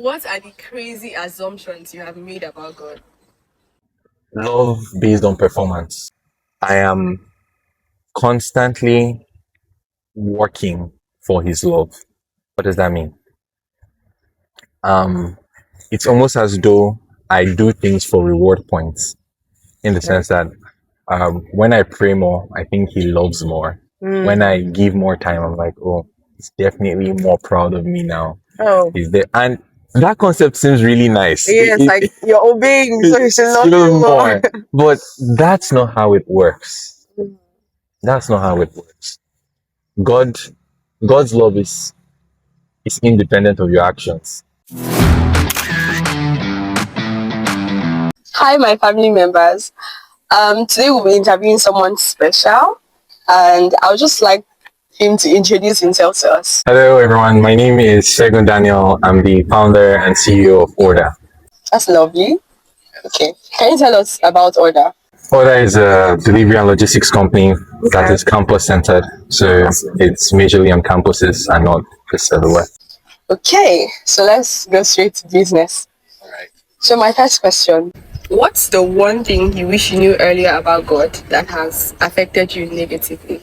What are the crazy assumptions you have made about God? Love based on performance. I am constantly working for his love. What does that mean? Um, it's almost as though I do things for reward points in the sense that when I pray more, I think he loves more. When I give more time, I'm like, oh, he's definitely more proud of me now. Oh, He's there. And that concept seems really nice. yes, like you're obeying, so you should love Feel him more. more. But that's not how it works. That's not how it works. God, God's love is independent of your actions. Hi, my family members. Today we'll be interviewing someone special, and I would just like him to introduce himself to us. Hello, everyone. My name is Segun Daniel. I'm the founder and CEO of Order. That's lovely. Okay, can you tell us about Order? Order is a delivery and logistics company that is campus centered. So it's majorly on campuses and not just everywhere. Okay, so let's go straight to business. All right. So my first question: what's the one thing you wish you knew earlier about God that has affected you negatively?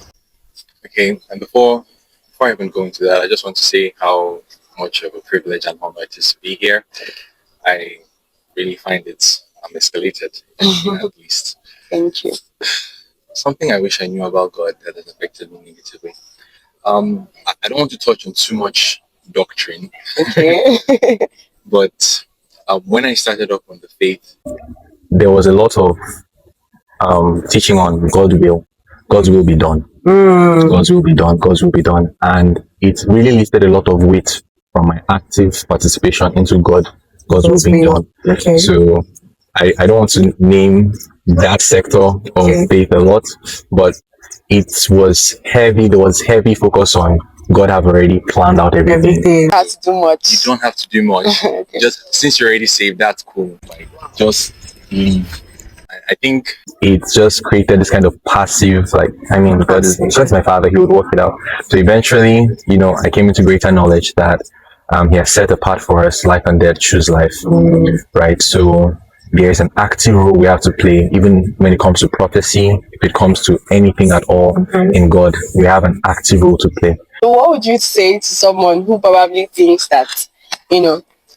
Okay, and before I even go into that, I just want to say how much of a privilege and honor it is to be here. I really find I'm escalated, at least. Thank you. Something I wish I knew about God that has affected me negatively. I don't want to touch on too much doctrine, Okay. but when I started up on the faith, There was a lot of teaching on God's will be done. God's will be done. God's will be done. And it really lifted a lot of weight from my active participation into God's will be done. Okay. So I don't want to name that sector of faith a lot, but it was heavy. There was heavy focus on God have already planned out everything. That's too you much. don't have to do much. Okay. Just since you're already saved, that's cool. Like, just leave. I think It just created this kind of passive, like, I mean, God's my father, he would work it out. So eventually, I came into greater knowledge that he has set apart for us life and death, choose life, right? So there is an active role we have to play, even when it comes to prophecy, if it comes to anything at all in God, we have an active role to play. So what would you say to someone who probably thinks that,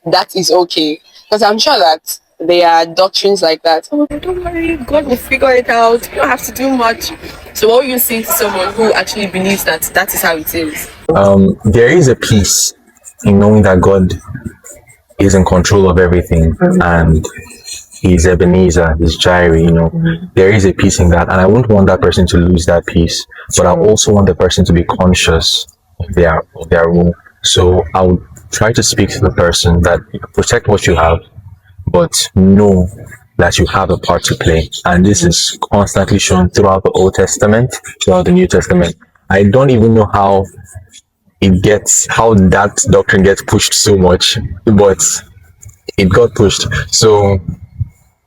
that is okay? Because I'm sure that there are doctrines like that. Oh, don't worry, God will figure it out. You don't have to do much. So what would you say to someone who actually believes that that is how it is? There is a peace in knowing that God is in control of everything and he's Ebenezer, he's Jireh, there is a peace in that. And I wouldn't want that person to lose that peace, but I also want the person to be conscious of their role. So I would try to speak to the person that protect what you have, but know that you have a part to play. And this is constantly shown throughout the Old Testament, throughout the New Testament. I don't even know how that doctrine gets pushed so much, but it got pushed. So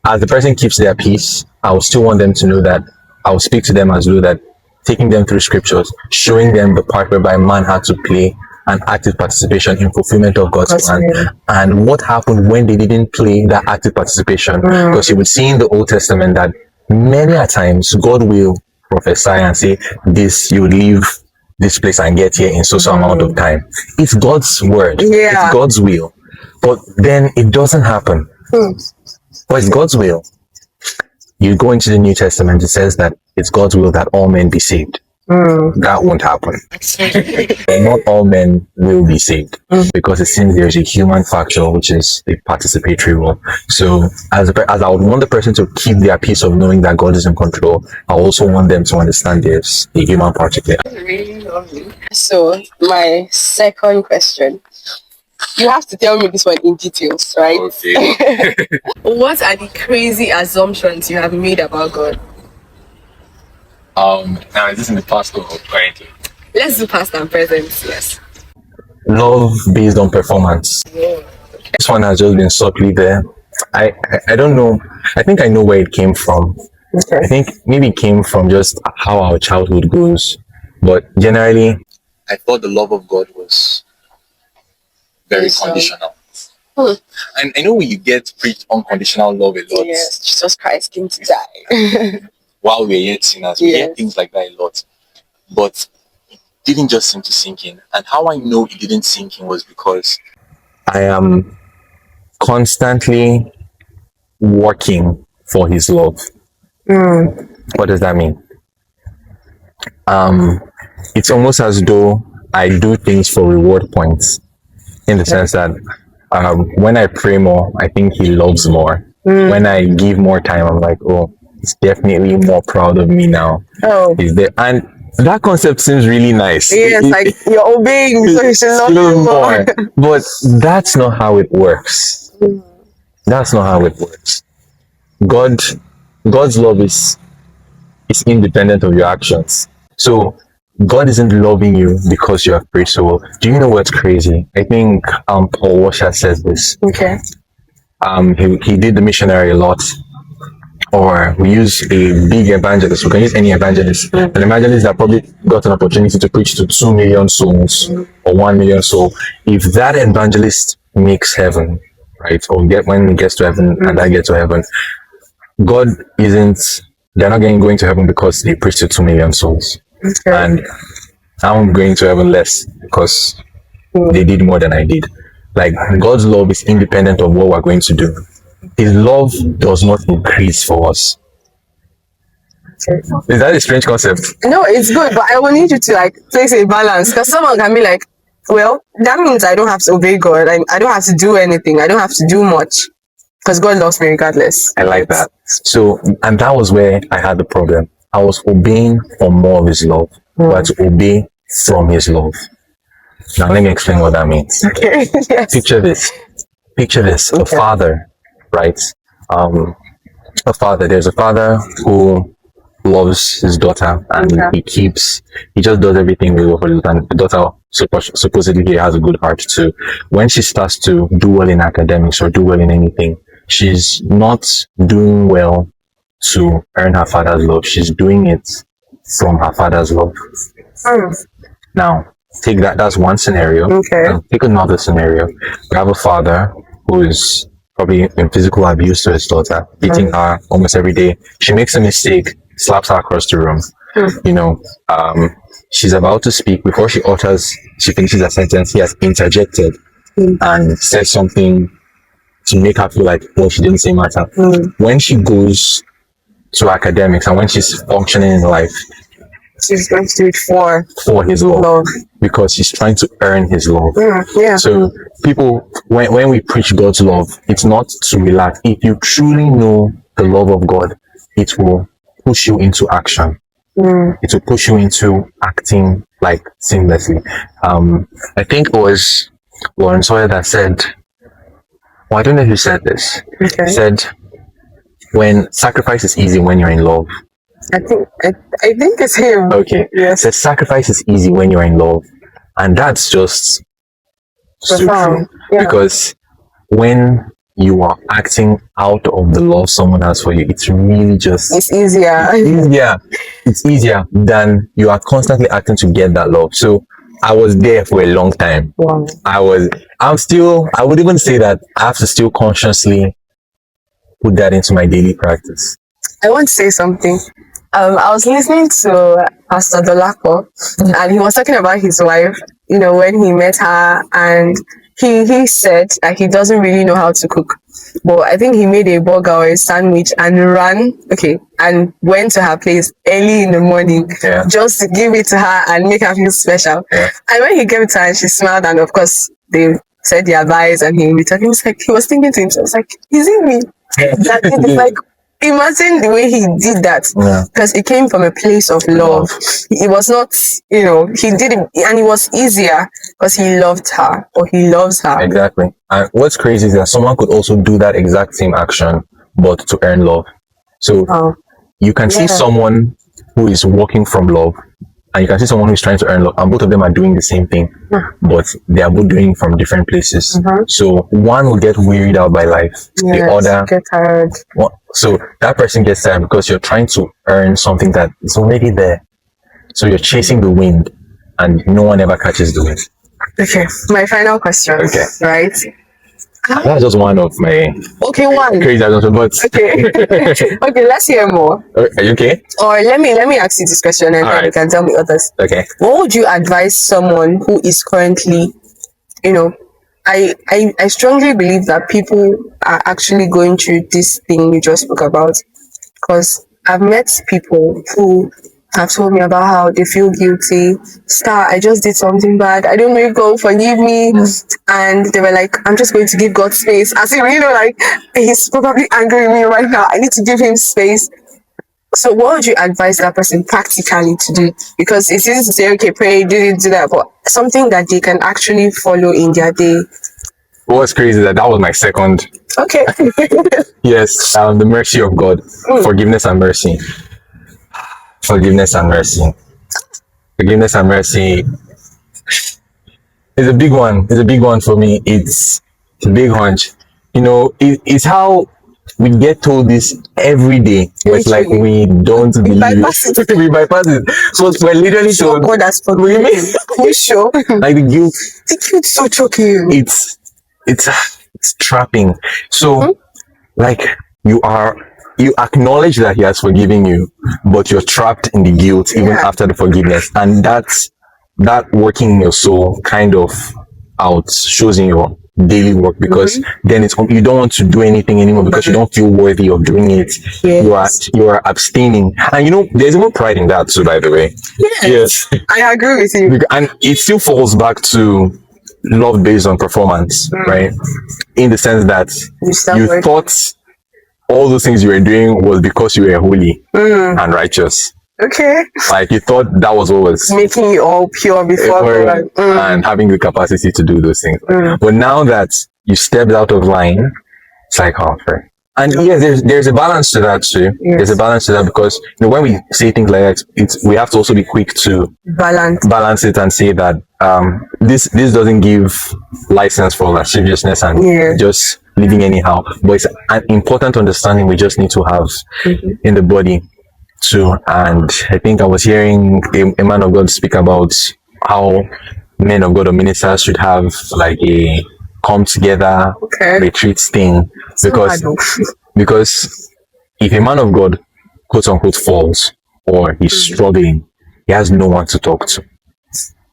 as the person keeps their peace, I will still want them to know that I will speak to them as though that taking them through scriptures, showing them the part whereby man had to play an active participation in fulfillment of God's plan, and what happened when they didn't play that active participation. Because you would see in the Old Testament that many a times God will prophesy and say, this, you would leave this place and get here in so amount of time. It's God's word. Yeah. It's God's will. But then it doesn't happen. But it's God's will. You go into the New Testament, it says that it's God's will that all men be saved. That won't happen. Not all men will be saved because it seems there's a human factor, which is a participatory role. So as I would want the person to keep their peace of knowing that God is in control, I also want them to understand there's a human part to play. Really lovely. So my second question. You have to tell me this one in details, right? okay. What are the crazy assumptions you have made about God? Now is this in the past or currently? Let's do past and present, yes. Love based on performance. This one has just been subtly there. I don't know. I think I know where it came from. I think maybe it came from just how our childhood goes. But generally, I thought the love of God was very Yes, conditional. And I know when you get preached unconditional love a lot. Yes, Jesus Christ came to die. While we're yet sinners, we hear Yes. things like that a lot. But it didn't just seem to sink in. And how I know it didn't sink in was because I am constantly working for his love. What does that mean? It's almost as though I do things for reward points, in the sense that when I pray more, I think he loves more. When I give more time, I'm like, oh, he's definitely more proud of me now. Oh. He's there. And that concept seems really nice. Yes, like you're obeying, so you should love Little him more. But that's not how it works. That's not how it works. God's love is independent of your actions. So God isn't loving you because you have prayed so well. Do you know what's crazy? I think Paul Washer says this. Okay. He did the missionary a lot. Or we use a big evangelist. We can use any evangelist. An evangelist that probably got an opportunity to preach to 2 million souls or 1 million souls. If that evangelist makes heaven, right, or when he gets to heaven and I get to heaven, God isn't. They're not going to heaven because they preached to 2 million souls, and I'm going to heaven less because they did more than I did. Like, God's love is independent of what we're going to do. His love does not increase for us. Is that a strange concept? No, it's good, but I will need you to like place a balance, because someone can be like, well, that means I don't have to obey God. I don't have to do anything. I don't have to do much because God loves me regardless. I like that. So, and that was where I had the problem. I was obeying for more of his love, but to obey from his love. Now, let me explain what that means. Okay. Yes. Picture this. A father, right? A father. There's a father who loves his daughter, and he just does everything with her. And the daughter supposedly has a good heart too. When she starts to do well in academics or do well in anything, she's not doing well to earn her father's love. She's doing it from her father's love. Now, take that. That's one scenario. Okay. Now, take another scenario. You have a father who is probably in physical abuse to his daughter, beating her almost every day. She makes a mistake, slaps her across the room. You know, she's about to speak. Before she finishes her sentence, he has interjected and said something to make her feel like, well, she didn't say matter. When she goes to academics and when she's functioning in life, She's going to do it for his love, because she's trying to earn his love. So people, when we preach God's love, it's not to relax. If you truly know the love of God, it will push you into action. It will push you into acting like seamlessly. I think it was Lauren Sawyer that said, well, I don't know who said this. Okay. Said, when sacrifice is easy when you're in love. I think it's him. Okay. Yes. So sacrifice is easy when you're in love. And that's just so true. Yeah. Because when you are acting out of the love someone has for you, it's really just It's easier. It's easier than you are constantly acting to get that love. So I was there for a long time. Wow. I would even say that I have to still consciously put that into my daily practice. I want to say something. I was listening to Pastor Dolapo, and he was talking about his wife, you know, when he met her, and he said that he doesn't really know how to cook. But I think he made a burger or a sandwich and and went to her place early in the morning just to give it to her and make her feel special. Yeah. And when he gave it to her, and she smiled, and of course, they said their advice, and he returned. He was thinking to himself, like, is it me? That it's like, imagine the way he did that, because it came from a place of love. It was not, he did it, and it was easier because he loved her, or he loves her. Exactly. And what's crazy is that someone could also do that exact same action, but to earn love. So you can see someone who is working from love, and you can see someone who's trying to earn love, and both of them are doing the same thing, but they are both doing it from different places. So one will get wearied out by life, the other get tired. So that person gets tired because you're trying to earn something that is already there. So you're chasing the wind, and no one ever catches the wind. Okay, my final question. Okay. Right? That's just one of my Okay, one. crazy assumptions. But Okay. Okay, let's hear more. are you okay? Or let me ask you this question and All then you right. can tell me others. Okay. What would you advise someone who is currently, you know, I strongly believe that people are actually going through this thing you just spoke about, because I've met people who have told me about how they feel guilty. Star, I just did something bad. I don't know if God will forgive me. And they were like, I'm just going to give God space. As in, like, he's probably angry with me right now. I need to give him space. So what would you advise that person practically to do? Because it's easy to say, okay, pray, do this, do that, but something that they can actually follow in their day. What's crazy is that was my second. Okay. Yes, the mercy of God, forgiveness and mercy, forgiveness and mercy, forgiveness and mercy is a big one. It's a big one for me. It's a big hunch. It's how we get told this every day. But it's like we don't believe bypass it. We bypass it. So we're literally told. God has forgiven me. You sure? Like the guilt. The guilt so choking. It's trapping. So like you acknowledge that he has forgiven you, but you're trapped in the guilt even after the forgiveness, and that working in your soul kind of out shows in your daily work, because then you don't want to do anything anymore because you don't feel worthy of doing it. You are abstaining, and there's even pride in that too, by the way. Yes, I agree with you. And it still falls back to love based on performance, right? In the sense that you thought all those things you were doing was because you were holy and righteous. Okay. Like you thought that was what was making you all pure before God. And having the capacity to do those things. But now that you stepped out of line, it's like, oh, fair. And there's a balance to that too. Yes. There's a balance to that, because when we say things like that, we have to also be quick to balance it and say that this doesn't give license for lasciviousness and just living anyhow. But it's an important understanding we just need to have in the body too. And I think I was hearing a man of God speak about how men of God or ministers should have like a come together retreat thing, because if a man of God quote unquote falls or he's struggling, he has no one to talk to.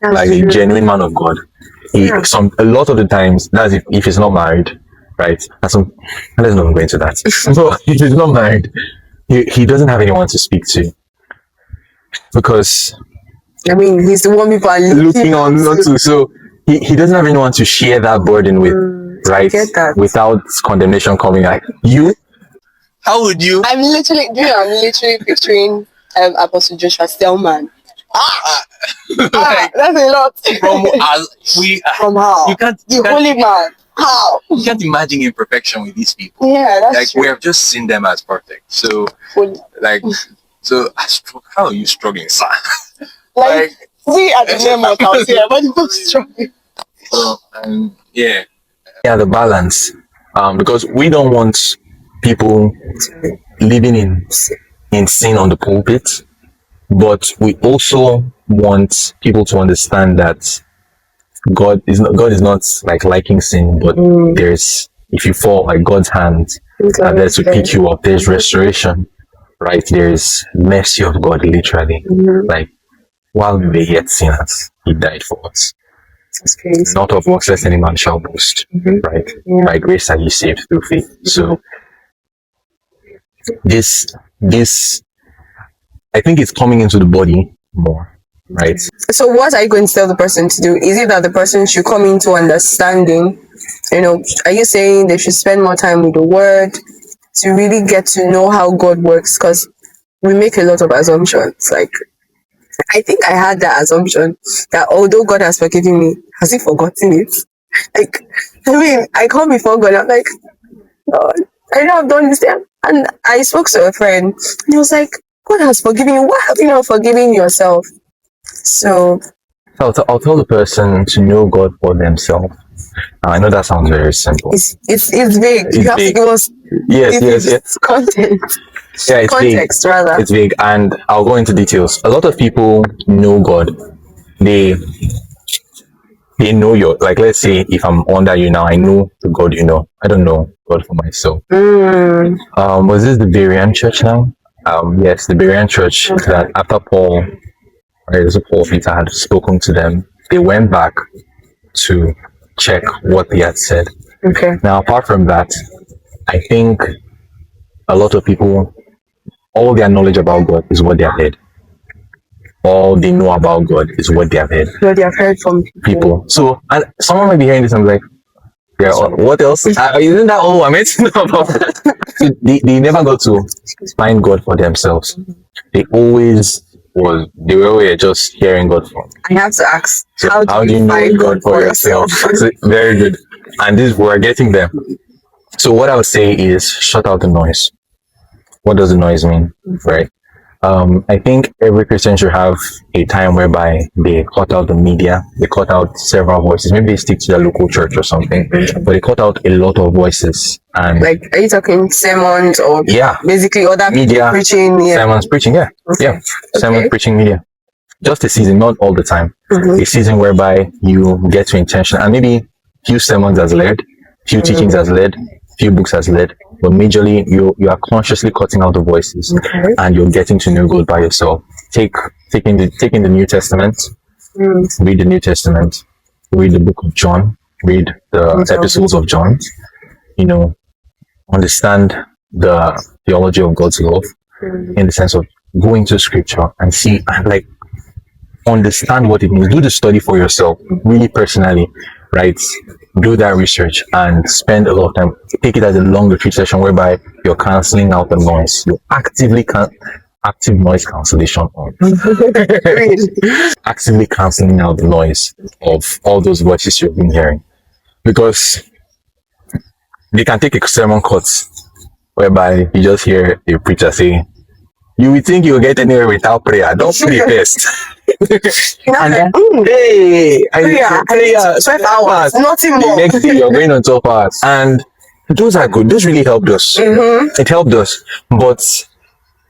Like a genuine man of God, a lot of the times, that's if he's not married, right? Let's not go into that. So if he's not married, he doesn't have anyone to speak to, because he's the one people are looking on not to. So he doesn't have anyone to share that burden with, right? I get that. Without condemnation coming, like you. How would you? I'm literally picturing Apostle Joshua Stillman. That's a lot. From how? You can't. The holy man. How? You can't imagine imperfection with these people. Yeah, that's true. We have just seen them as perfect. So, how are you struggling, sir? We are the name of house here, but you're struggling. The balance, because we don't want people living in sin on the pulpit, but we also want people to understand that God is not like liking sin, but if you fall, like God's hand are there to pick you up. There's restoration, right? There's mercy of God, literally. Like while we were yet sinners, He died for us. That's crazy. Not of works, lest any man shall boast, right? By grace are you saved through faith. So this I think it's coming into the body more, right? So what are you going to tell the person to do? Is it that the person should come into understanding? Are you saying they should spend more time with the word to really get to know how God works? Because we make a lot of assumptions. Like, I think I had that assumption that although God has forgiven me, has He forgotten it? I come before God, I'm like, God, I know I've done this thing. And I spoke to a friend, and he was like, God has forgiven you. Why have you not forgiven yourself? So I'll tell the person to know God for themselves. I know that sounds very simple. It's vague. You have to give us content. Yeah, it's context vague. Rather. It's vague, and I'll go into details. A lot of people know God. They they know your, like, let's say if I'm under you now, I know the God you know. I don't know God for myself. Was this the Berean church now? Yes, the Berean church that after Paul, right, so Paul Peter had spoken to them, they went back to check what they had said. Okay. Now, apart from that, I think a lot of people, all their knowledge about God is what they have heard. All they know about God is what they have heard. What they have heard from People. So, and someone might be hearing this and be like, yeah, what else? Isn't that all I meant to know about? So they never got to find God for themselves. They were always just hearing God from. I have to ask, So how do you know find God for yourself? So, very good. And this, we're getting there. So what I would say is shut out the noise. What does the noise mean? Right? I think every Christian should have a time whereby they cut out the media, they cut out several voices. Maybe they stick to their local church or something, but they cut out a lot of voices. And like, are you talking sermons or basically other media preaching? Yeah. Sermons preaching, sermons preaching media. Just a season, not all the time. A season whereby you get to intention, and maybe few sermons as led, few teachings as led, few books as led, but majorly you are consciously cutting out the voices, and you're getting to know God by yourself. Taking the New Testament, read the New Testament, read the book of John, read the epistles of John, understand the theology of God's love in the sense of go into scripture and see and like understand what it means. Do the study for yourself, really personally, right? Do that research and spend a lot of time. Take it as a long retreat session whereby you're canceling out the noise. You active noise cancellation on. Actively cancelling out the noise of all those voices you've been hearing. Because they can take a sermon cut whereby you just hear a preacher say, you would think you'll get anywhere without prayer. Don't pray first. And then, prayer, 12 hours, nothing more. The next day you're going on 12 hours. And those are good. Those really helped us. It helped us. But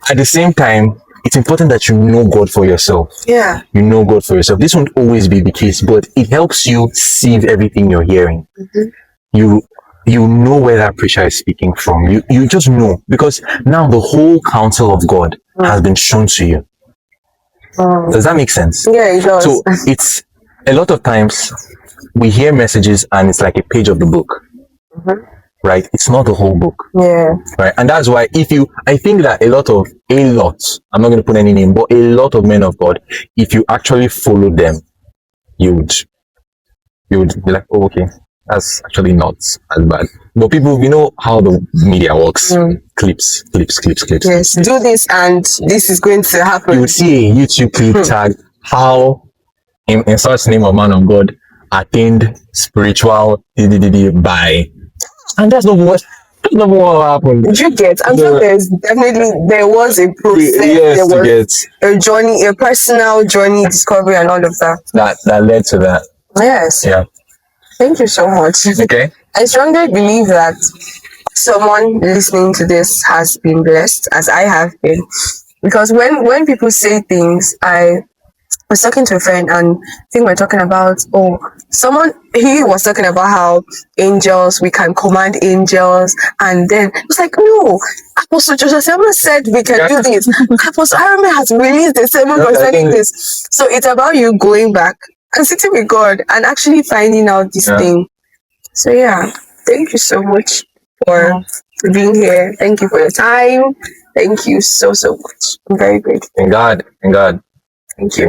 at the same time, it's important that you know God for yourself. Yeah. You know God for yourself. This won't always be the case, but it helps you sieve everything you're hearing. You know where that preacher is speaking from. You just know, because now the whole counsel of God has been shown to you. Does that make sense? Yeah, it does. So it's a lot of times we hear messages and it's like a page of the book, right? It's not the whole book. Yeah. Right. And that's why I think that a lot, I'm not going to put any name, but a lot of men of God, if you actually follow them, you would be like, oh, okay, that's actually not as bad. But people, you know how the media works. Clips. Yes, do this and this is going to happen. You would see a YouTube clip tag, how in such name of man of God attained spiritual by, and that's not what happened. Did you get? I'm sure there was a process. Yes, there was a journey, a personal journey, discovery, and all of that. That led to that. Yes. Yeah. Thank you so much. Okay. I strongly believe that someone listening to this has been blessed, as I have been, because when people say things, I was talking to a friend and I think we're talking about he was talking about how angels, we can command angels, and then it was like, no, Apostle Joshua said we can do this. Apostle Aaron has released the sermon concerning this. So it's about you going back and sitting with God and actually finding out this thing. So yeah, thank you so much for being here. Thank you for your time. Thank you so much. I'm very grateful. And God. Thank you.